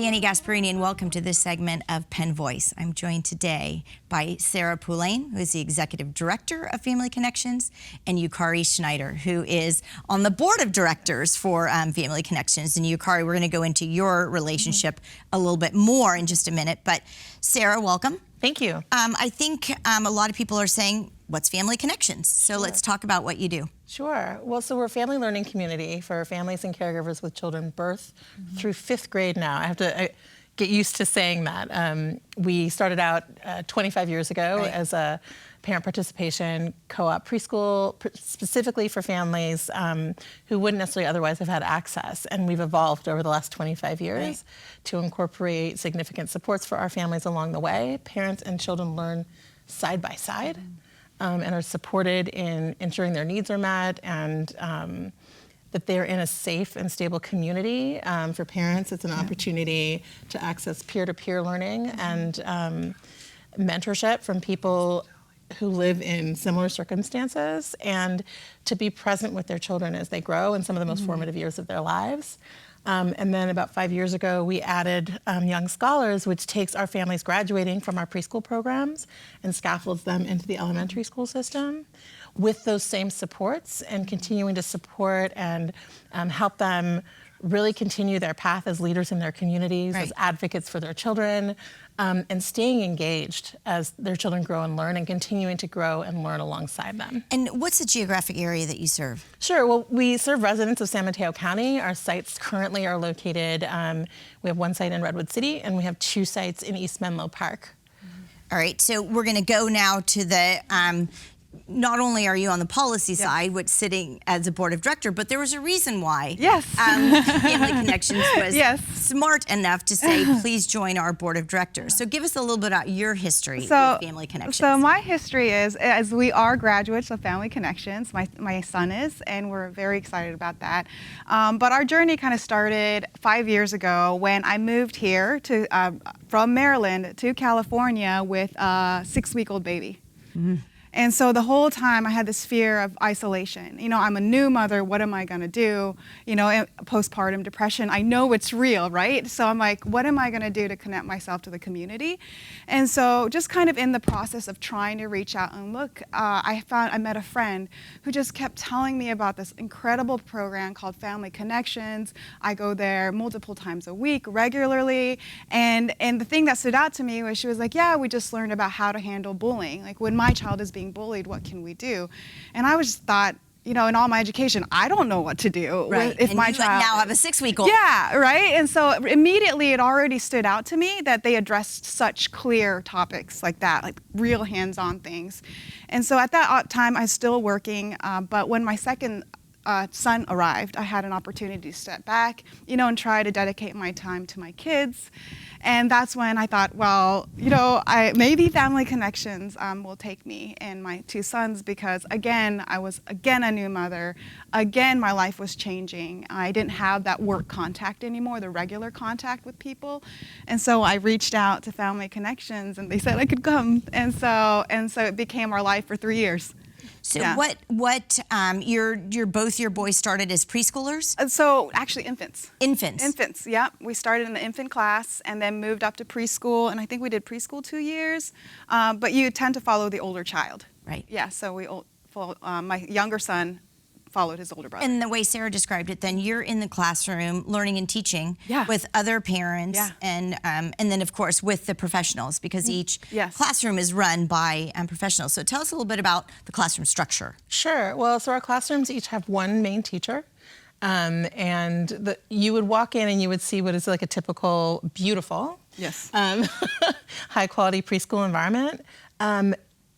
Annie Gasparini, and welcome to this segment of Penn Voice. I'm joined today by Sarah Poulain, who is the Executive Director of Family Connections, and Yukari Schneider, who is on the Board of Directors for Family Connections. And Yukari, we're going to go into your relationship a little bit more in just a minute. But Sarah, welcome. Thank you. I think a lot of people are saying, what's Family Connections? So let's talk about what you do. Sure. Well, so we're a family learning community for families and caregivers with children birth through 5th grade now. I have to get used to saying that. We started out 25 years ago as a parent participation co-op preschool, specifically for families who wouldn't necessarily otherwise have had access. And we've evolved over the last 25 years to incorporate significant supports for our families along the way. Parents and children learn side by side. And are supported in ensuring their needs are met and that they're in a safe and stable community. For parents, it's an opportunity to access peer-to-peer learning and mentorship from people who live in similar circumstances and to be present with their children as they grow in some of the most formative years of their lives. And then about 5 years ago, we added Young Scholars, which takes our families graduating from our preschool programs and scaffolds them into the elementary school system with those same supports and continuing to support and help them really continue their path as leaders in their communities, as advocates for their children, and staying engaged as their children grow and learn and continuing to grow and learn alongside them. And what's the geographic area that you serve? Sure. Well, we serve residents of San Mateo County. Our sites currently are located, we have one site in Redwood City and we have 2 sites in East Menlo Park. All right, so we're going to go now to the not only are you on the policy side, which sitting as a board of director, but there was a reason why Family Connections was smart enough to say, please join our board of directors. So give us a little bit about your history with Family Connections. So my history is, as we are graduates of Family Connections, my son is, and we're very excited about that. But our journey kind of started 5 years ago when I moved here to from Maryland to California with a 6-week-old baby. And so the whole time I had this fear of isolation. You know, I'm a new mother, what am I gonna do? You know, postpartum depression, I know it's real, right? So I'm like, what am I gonna do to connect myself to the community? And so just kind of in the process of trying to reach out and look, I met a friend who just kept telling me about this incredible program called Family Connections. I go there multiple times a week, regularly. And the thing that stood out to me was she was like, yeah, we just learned about how to handle bullying. Like when my child is being bullied, what can we do? And I was thought, you know, in all my education, I don't know what to do if my child now have a 6-week-old. Yeah, right. And so immediately it already stood out to me that they addressed such clear topics like that, like real hands-on things. And so at that time, I was still working, but when my second son arrived, I had an opportunity to step back, you know, and try to dedicate my time to my kids. And that's when I thought, well, you know, maybe Family Connections will take me and my 2 sons because, again, I was, a new mother. Again, my life was changing. I didn't have that work contact anymore, the regular contact with people. And so I reached out to Family Connections and they said I could come. And so it became our life for 3 years. So both your boys started as preschoolers? So actually infants. Infants? Infants, yeah. We started in the infant class and then moved up to preschool, and I think we did preschool 2 years, but you tend to follow the older child. Right. Yeah, so my younger son followed his older brother. And the way Sarah described it, then you're in the classroom learning and teaching with other parents and then of course with the professionals because each classroom is run by professionals. So tell us a little bit about the classroom structure. Sure. Well, so our classrooms each have one main teacher. And you would walk in and you would see what is like a typical, beautiful, high quality preschool environment.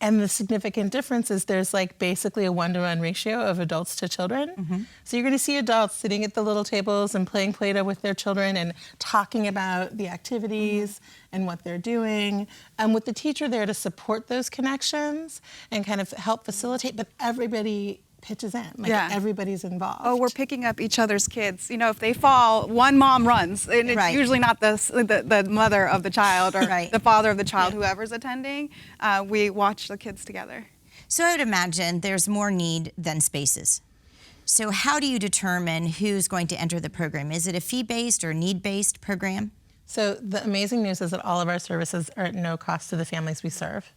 And the significant difference is there's like basically a 1-to-1 ratio of adults to children. So you're gonna see adults sitting at the little tables and playing Play-Doh with their children and talking about the activities and what they're doing. With the teacher there to support those connections and kind of help facilitate, but everybody pitches in, like everybody's involved. Oh, we're picking up each other's kids. You know, if they fall, one mom runs, and it's usually not the mother of the child or the father of the child, whoever's attending. We watch the kids together. So I would imagine there's more need than spaces. So how do you determine who's going to enter the program? Is it a fee-based or need-based program? So the amazing news is that all of our services are at no cost to the families we serve.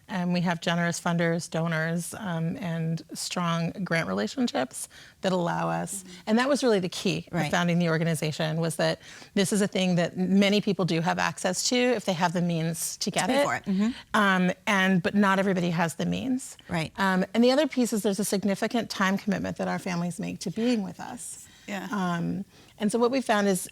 And we have generous funders, donors, and strong grant relationships that allow us. And that was really the key of founding the organization, was that this is a thing that many people do have access to if they have the means to get it. For it. But not everybody has the means. Right. And the other piece is there's a significant time commitment that our families make to being with us. Yeah. And so what we found is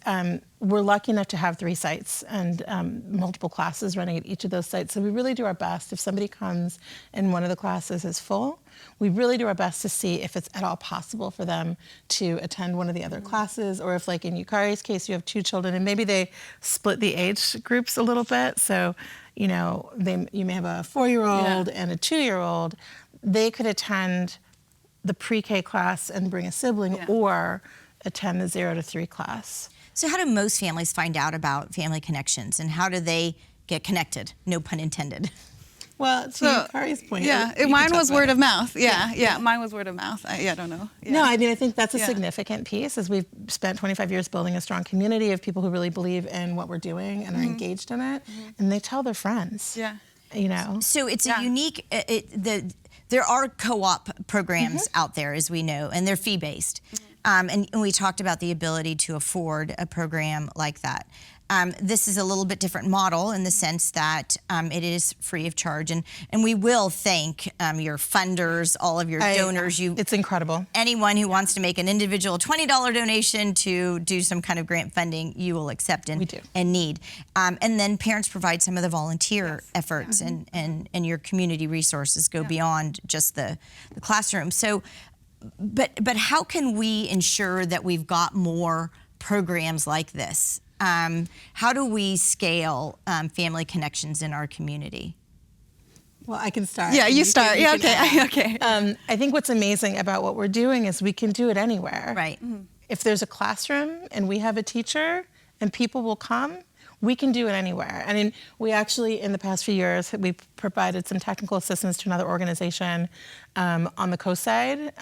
we're lucky enough to have 3 sites and multiple classes running at each of those sites. So we really do our best. If somebody comes and one of the classes is full, we really do our best to see if it's at all possible for them to attend one of the other classes, or if, like in Yukari's case, you have 2 children and maybe they split the age groups a little bit. So, you know, you may have a 4-year-old and a 2-year-old. They could attend the pre-K class and bring a sibling, or attend the 0 to 3 class. So how do most families find out about Family Connections, and how do they get connected? No pun intended. Well, to Yukari's point, mine was word of mouth. Yeah, mine was word of mouth. I don't know. Yeah. No, I mean, I think that's a significant piece, as we've spent 25 years building a strong community of people who really believe in what we're doing and are engaged in it, and they tell their friends. Yeah. You know. So it's a unique. There are co-op programs out there, as we know, and they're fee-based. And we talked about the ability to afford a program like that. This is a little bit different model in the sense that it is free of charge, and we will thank your funders, all of your donors. It's incredible. Anyone who wants to make an individual $20 donation to do some kind of grant funding, you will accept and need. And then parents provide some of the volunteer efforts, and your community resources go beyond just the classroom. So. But how can we ensure that we've got more programs like this? How do we scale Family Connections in our community? Well, I can start. Yeah, you start. Yeah, okay. I think what's amazing about what we're doing is we can do it anywhere. Right. If there's a classroom and we have a teacher and people will come, we can do it anywhere. I mean, we actually, in the past few years, we provided some technical assistance to another organization on the coast side.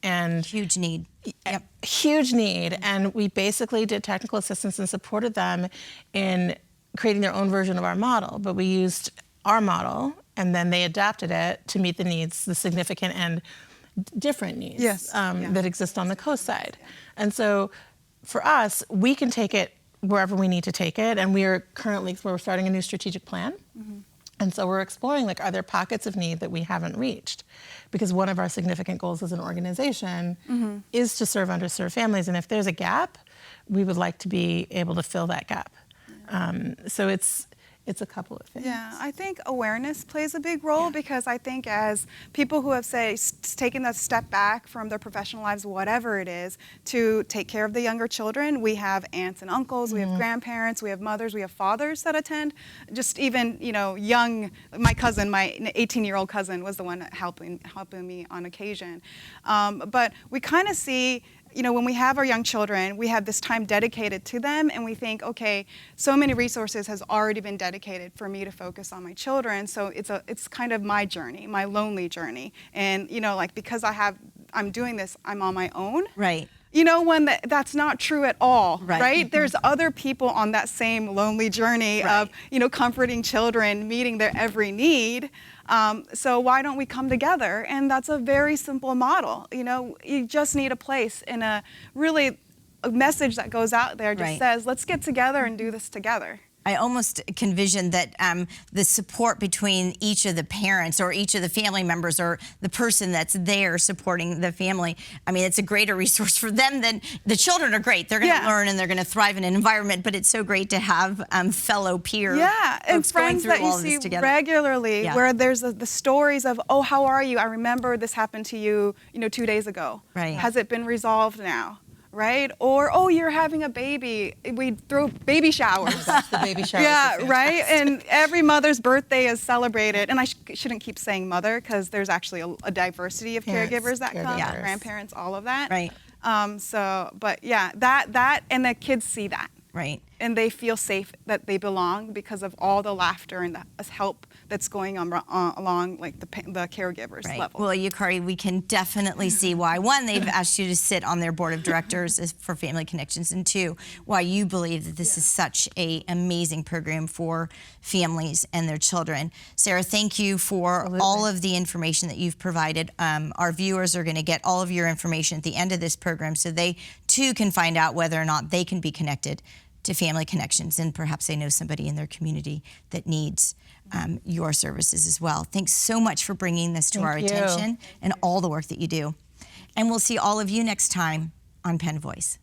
And huge need. Yep. Huge need. And we basically did technical assistance and supported them in creating their own version of our model. But we used our model, and then they adapted it to meet the needs, the significant and different needs that exist on the coast side. And so for us, we can take it wherever we need to take it, and we're starting a new strategic plan. And so we're exploring, like, are there pockets of need that we haven't reached? Because one of our significant goals as an organization is to serve underserved families, and if there's a gap, we would like to be able to fill that gap. So it's a couple of things. Yeah, I think awareness plays a big role, because I think as people who have, say, taken a step back from their professional lives, whatever it is, to take care of the younger children, we have aunts and uncles, we have grandparents, we have mothers, we have fathers that attend. Just even, young, my cousin, my 18-year-old cousin was the one helping me on occasion. But we kind of see, when we have our young children, we have this time dedicated to them, and we think, okay, so many resources has already been dedicated for me to focus on my children, so it's kind of my journey, my lonely journey. And, because I'm doing this, I'm on my own. Right. When that's not true at all, right? There's other people on that same lonely journey of, comforting children, meeting their every need. So why don't we come together? And that's a very simple model. You just need a place, and a message that goes out there just says, let's get together and do this together. I almost can envision that the support between each of the parents or each of the family members or the person that's there supporting the family, I mean, it's a greater resource for them than the children are great. They're going to learn and they're going to thrive in an environment, but it's so great to have fellow peers. Yeah, and friends that you see regularly where there's the stories of, oh, how are you? I remember this happened to you, 2 days ago. Right. Has it been resolved now? Right? Or, oh, you're having a baby. We throw baby showers. That's the baby showers. Yeah, right? And every mother's birthday is celebrated. And I shouldn't keep saying mother, because there's actually a diversity of caregivers that come, grandparents, all of that. Right. But yeah, that, and the kids see that. Right. And they feel safe that they belong because of all the laughter and the help that's going on along like the caregivers level. Well, Yukari, we can definitely see why. One, they've asked you to sit on their board of directors for Family Connections, and two, why you believe that this is such an amazing program for families and their children. Sarah, thank you for all of the information that you've provided. Our viewers are going to get all of your information at the end of this program so they too can find out whether or not they can be connected to Family Connections, and perhaps they know somebody in their community that needs your services as well. Thanks so much for bringing this to our attention and all the work that you do. And we'll see all of you next time on Penn Voice.